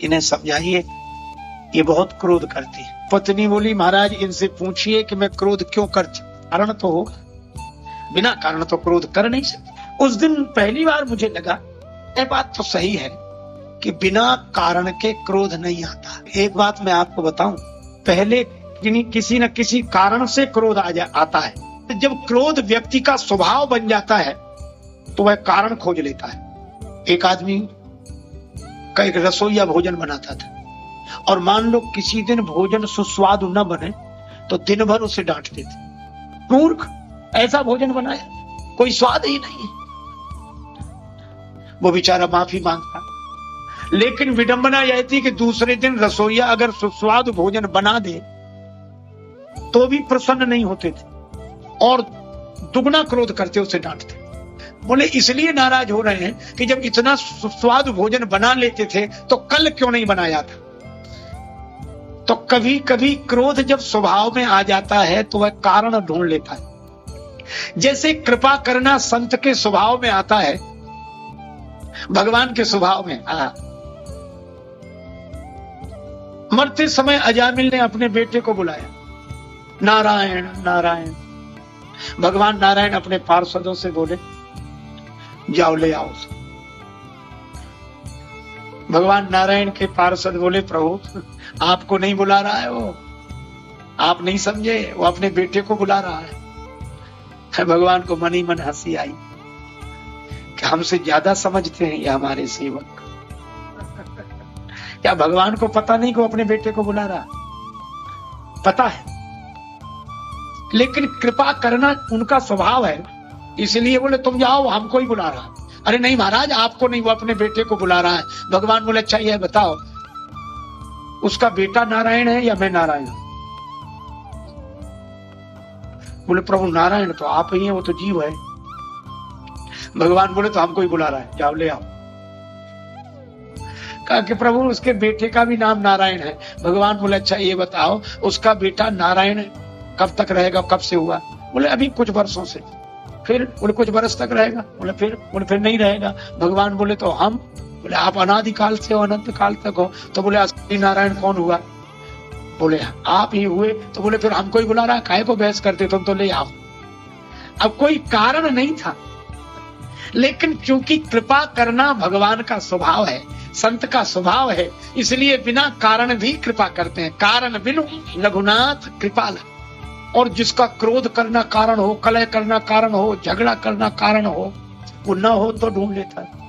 इन्हें समझाइए, ये बहुत क्रोध करती है। पत्नी बोली महाराज इनसे पूछिए कि मैं क्रोध क्यों करती, कारण तो होगा, बिना कारण तो क्रोध कर नहीं सकती। उस दिन पहली बार मुझे लगा ये बात तो सही है कि बिना कारण के क्रोध नहीं आता। एक बात मैं आपको बताऊं, पहले किसी न किसी कारण से क्रोध आता है। जब क्रोध व्यक्ति का स्वभाव बन जाता है तो वह कारण खोज लेता है। एक आदमी का एक रसोइया भोजन बनाता था और मान लो किसी दिन भोजन सुस्वादु न बने तो दिन भर उसे डांटते थे, मूर्ख, ऐसा भोजन बनाया, कोई स्वाद ही नहीं है। वो बेचारा माफी मांगता, लेकिन विडंबना यह थी कि दूसरे दिन रसोइया अगर सुस्वादु भोजन बना दे तो भी प्रसन्न नहीं होते थे और दुगना क्रोध करते, उसे डांटते। बोले इसलिए नाराज हो रहे हैं कि जब इतना सुस्वादु भोजन बना लेते थे तो कल क्यों नहीं बनाया था। तो कभी कभी क्रोध जब स्वभाव में आ जाता है तो वह कारण ढूंढ लेता है। जैसे कृपा करना संत के स्वभाव में आता है, भगवान के स्वभाव में। मरते समय अजामिल ने अपने बेटे को बुलाया, नारायण नारायण। भगवान नारायण अपने पार्षदों से बोले जाओ ले आओ। भगवान नारायण के पार्षद बोले प्रभु आपको नहीं बुला रहा है, वो आप नहीं समझे, वो अपने बेटे को बुला रहा है। भगवान को मन ही मन हंसी आई कि हमसे ज्यादा समझते हैं ये हमारे सेवक। क्या भगवान को पता नहीं कि वो अपने बेटे को बुला रहा? पता है, लेकिन कृपा करना उनका स्वभाव है, इसलिए बोले तुम जाओ, हमको ही बुला रहा। अरे नहीं महाराज आपको नहीं, वो अपने बेटे को बुला रहा है। भगवान बोले अच्छा ये बताओ उसका बेटा नारायण है या मैं नारायण हूं? बोले प्रभु नारायण तो आप ही हैं, वो तो जीव है। भगवान बोले तो हमको ही बुला रहा है, जाओ ले आओ। कहा कि प्रभु उसके बेटे का भी नाम नारायण है। भगवान बोले अच्छा ये बताओ उसका बेटा नारायण कब तक रहेगा, कब से हुआ? बोले अभी कुछ वर्षों से। फिर बोले कुछ वर्ष तक रहेगा? बोले फिर नहीं रहेगा। भगवान बोले तो हम? बोले आप अनादिकाल से हो, अनंत काल तक हो। तो बोले असली नारायण कौन हुआ? बोले आप ही हुए। तो बोले फिर हमको ही बुला रहा है, काहे को बहस करते, तुम तो ले आओ। अब कोई कारण नहीं था, लेकिन क्योंकि कृपा करना भगवान का स्वभाव है, संत का स्वभाव है, इसलिए बिना कारण भी कृपा करते हैं। कारण बिनु रघुनाथ कृपाल। और जिसका क्रोध करना कारण हो, कलह करना कारण हो, झगड़ा करना कारण हो, वो न हो तो ढूंढ लेता है।